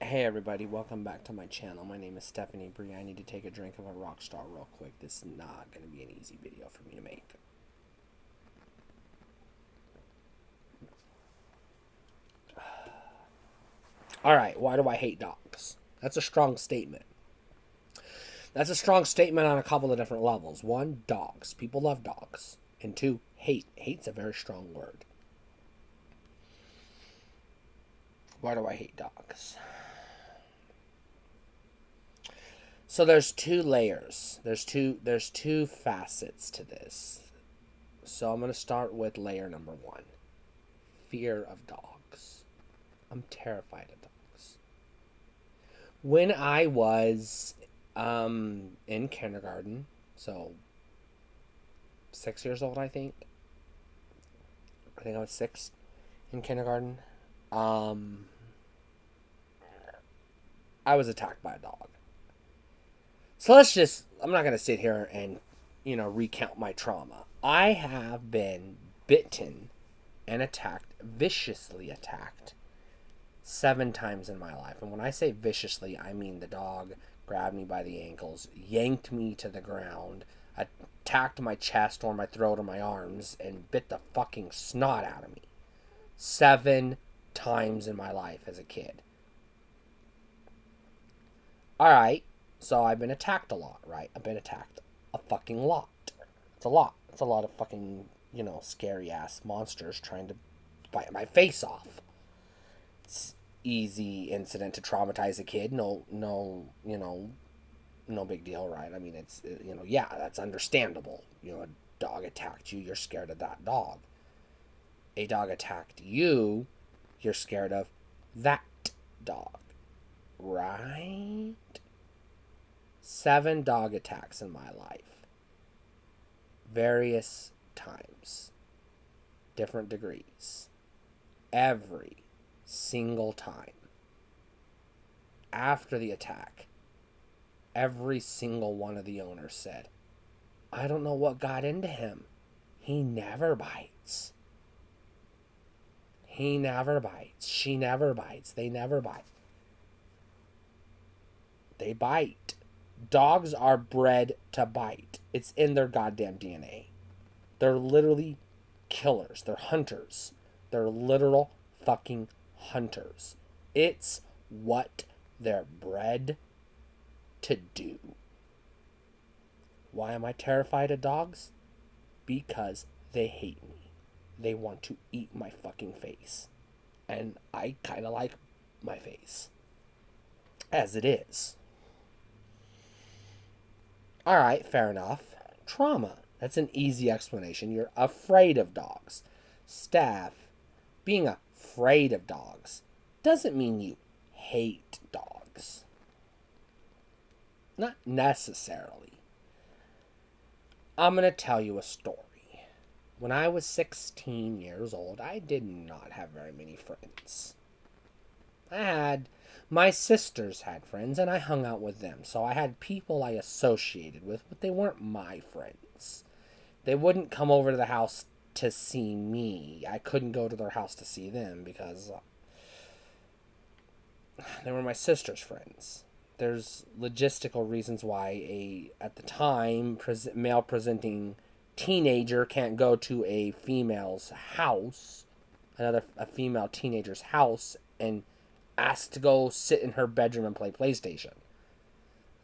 Hey everybody, welcome back to my channel. My name is Stephanie Bree. I need to take a drink of a Rockstar real quick. This is not going to be an easy video for me to make. Alright, why do I hate dogs? That's a strong statement. That's a strong statement on a couple of different levels. One, dogs. People love dogs. And two, hate. Hate's a very strong word. Why do I hate dogs? So there's two layers. There's two facets to this. So I'm going to start with layer number one. Fear of dogs. I'm terrified of dogs. When I was in kindergarten, so 6 years old, I think. I think I was 6 in kindergarten. I was attacked by a dog. So I'm not going to sit here and, recount my trauma. I have been bitten and attacked, viciously attacked, 7 times in my life. And when I say viciously, I mean the dog grabbed me by the ankles, yanked me to the ground, attacked my chest or my throat or my arms, and bit the fucking snot out of me. 7 times in my life as a kid. Alright, so I've been attacked a lot, right? I've been attacked a fucking lot. It's a lot. It's a lot of fucking, scary ass monsters trying to bite my face off. It's easy incident to traumatize a kid. No big deal, right? I mean, yeah, that's understandable. A dog attacked you, you're scared of that dog. A dog attacked you, you're scared of that dog. Right? 7 dog attacks in my life. Various times. Different degrees. Every single time. After the attack, every single one of the owners said, I don't know what got into him. He never bites. He never bites. She never bites. They never bite. They bite. Dogs are bred to bite. It's in their goddamn DNA. They're literally killers. They're hunters. They're literal fucking hunters. It's what they're bred to do. Why am I terrified of dogs? Because they hate me. They want to eat my fucking face. And I kind of like my face. As it is. Alright, fair enough. Trauma. That's an easy explanation. You're afraid of dogs. Steph, being afraid of dogs doesn't mean you hate dogs. Not necessarily. I'm going to tell you a story. When I was 16 years old, I did not have very many friends. My sisters had friends, and I hung out with them. So I had people I associated with, but they weren't my friends. They wouldn't come over to the house to see me. I couldn't go to their house to see them because they were my sister's friends. There's logistical reasons why at the time, male presenting teenager can't go to a female's house, a female teenager's house, and asked to go sit in her bedroom and play PlayStation.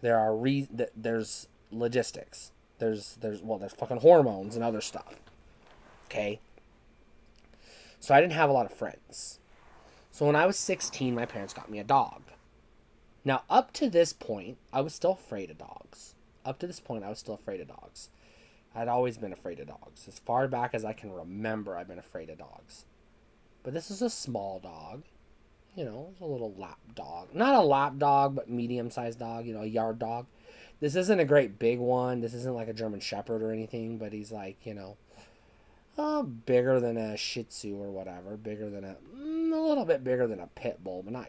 There's logistics. There's fucking hormones and other stuff. Okay? So I didn't have a lot of friends. So when I was 16, my parents got me a dog. Now, up to this point, I was still afraid of dogs. I'd always been afraid of dogs. As far back as I can remember, I've been afraid of dogs. But this is a small dog. It's a little lap dog. Not a lap dog, but medium-sized dog, a yard dog. This isn't a great big one. This isn't like a German Shepherd or anything, but he's like, bigger than a Shih Tzu or whatever. Bigger than a little bit bigger than a pit bull, but not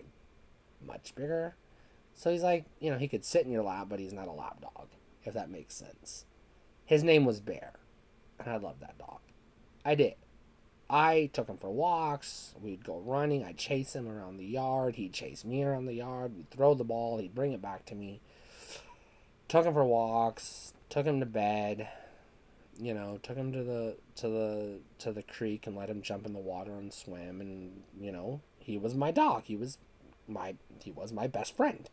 much bigger. So he's like, he could sit in your lap, but he's not a lap dog, if that makes sense. His name was Bear, and I loved that dog. I did. I took him for walks. We'd go running. I'd chase him around the yard. He'd chase me around the yard. We'd throw the ball. He'd bring it back to me. Took him for walks. Took him to bed. You know, took him to the creek and let him jump in the water and swim. And you know, he was my dog. He was my best friend.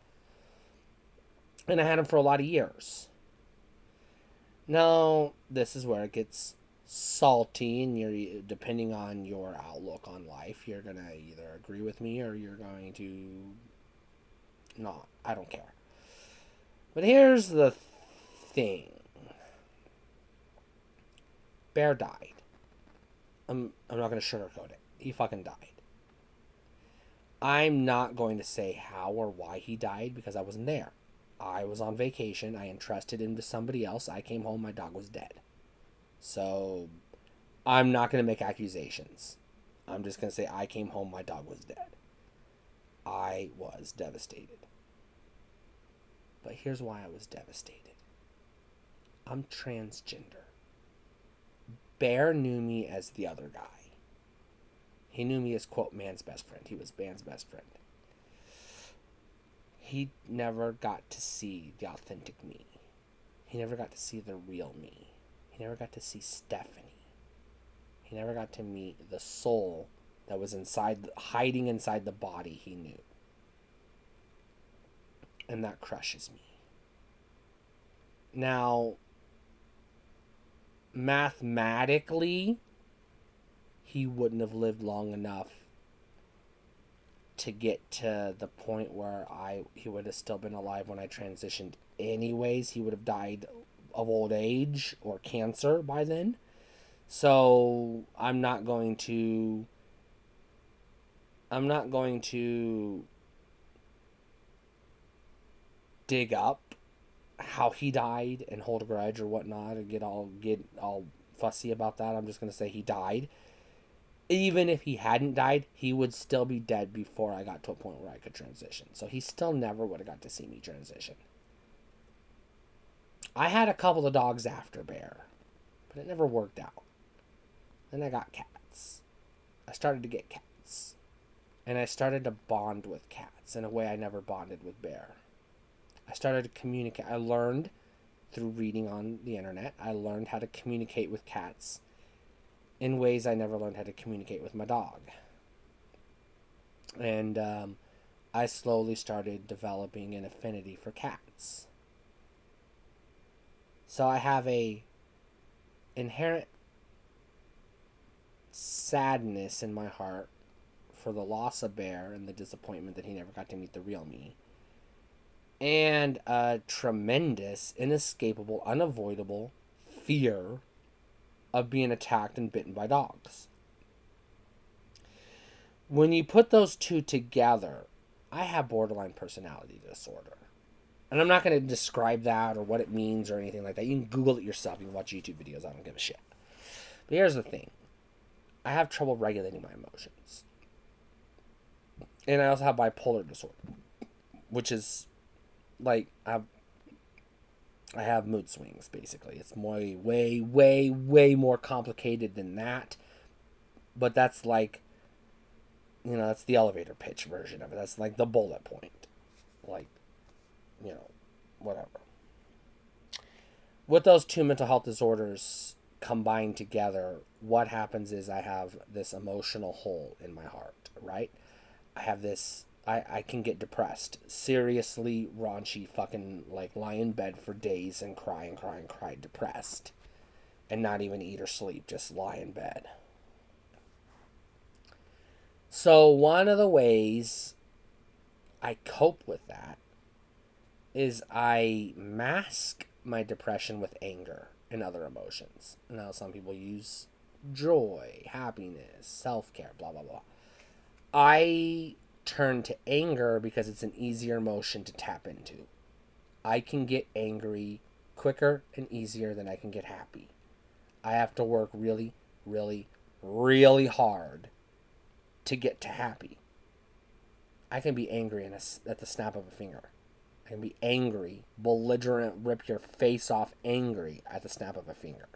And I had him for a lot of years. Now, this is where it gets salty, and you're, depending on your outlook on life, you're gonna either agree with me or you're going to not. I don't care. But here's the thing. Bear died. I'm not gonna sugarcoat it. He fucking died. I'm not going to say how or why he died because I wasn't there. I was on vacation. I entrusted him to somebody else. I came home. My dog was dead. So I'm not going to make accusations. I'm just going to say I came home. My dog was dead. I was devastated. But here's why I was devastated. I'm transgender. Bear knew me as the other guy. He knew me as, quote, man's best friend. He was man's best friend. He never got to see the authentic me. He never got to see the real me. He never got to see Stephanie. He never got to meet the soul that was hiding inside the body he knew. And that crushes me. Now, mathematically, he wouldn't have lived long enough to get to the point where he would have still been alive when I transitioned anyways. He would have died of old age or cancer by then. So I'm not going to dig up how he died and hold a grudge or whatnot and get all fussy about that. I'm just going to say he died. Even if he hadn't died, he would still be dead before I got to a point where I could transition. So he still never would have got to see me transition. I had a couple of dogs after Bear, but it never worked out. Then I got cats. I started to get cats. And I started to bond with cats in a way I never bonded with Bear. I started to communicate. I learned through reading on the internet. I learned how to communicate with cats in ways I never learned how to communicate with my dog. And I slowly started developing an affinity for cats. So I have a inherent sadness in my heart for the loss of Bear and the disappointment that he never got to meet the real me. And a tremendous, inescapable, unavoidable fear of being attacked and bitten by dogs. When you put those two together, I have borderline personality disorder. And I'm not going to describe that or what it means or anything like that. You can Google it yourself. You can watch YouTube videos. I don't give a shit. But here's the thing. I have trouble regulating my emotions. And I also have bipolar disorder, which is like I have mood swings, basically. It's way more complicated than that. But that's like, you know, that's the elevator pitch version of it. That's like the bullet point. Like, you know, whatever. With those two mental health disorders combined together, what happens is I have this emotional hole in my heart, right? I have this, I can get depressed. Seriously raunchy fucking, like, lie in bed for days and cry depressed. And not even eat or sleep, just lie in bed. So one of the ways I cope with that is I mask my depression with anger and other emotions. Now, some people use joy, happiness, self-care, blah, blah, blah. I turn to anger because it's an easier emotion to tap into. I can get angry quicker and easier than I can get happy. I have to work really, really, really hard to get to happy. I can be angry at the snap of a finger. I can be angry, belligerent, rip your face off angry at the snap of a finger.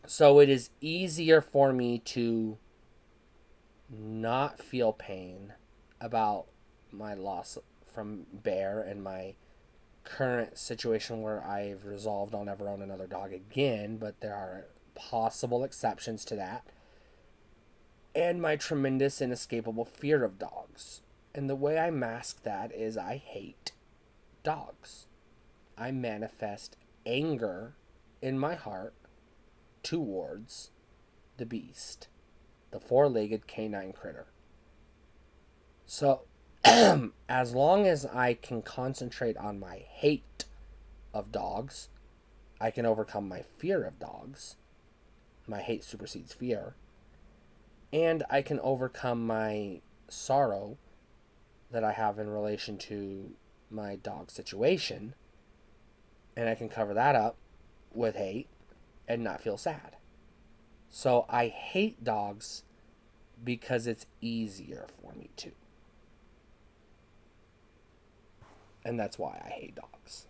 So it is easier for me to not feel pain about my loss from Bear and my current situation where I've resolved I'll never own another dog again, but there are possible exceptions to that, and my tremendous inescapable fear of dogs. And the way I mask that is I hate dogs. I manifest anger in my heart towards the beast, the four-legged canine critter. So, as long as I can concentrate on my hate of dogs, I can overcome my fear of dogs. My hate supersedes fear. And I can overcome my sorrow that I have in relation to my dog situation. And I can cover that up with hate and not feel sad. So I hate dogs because it's easier for me to. And that's why I hate dogs.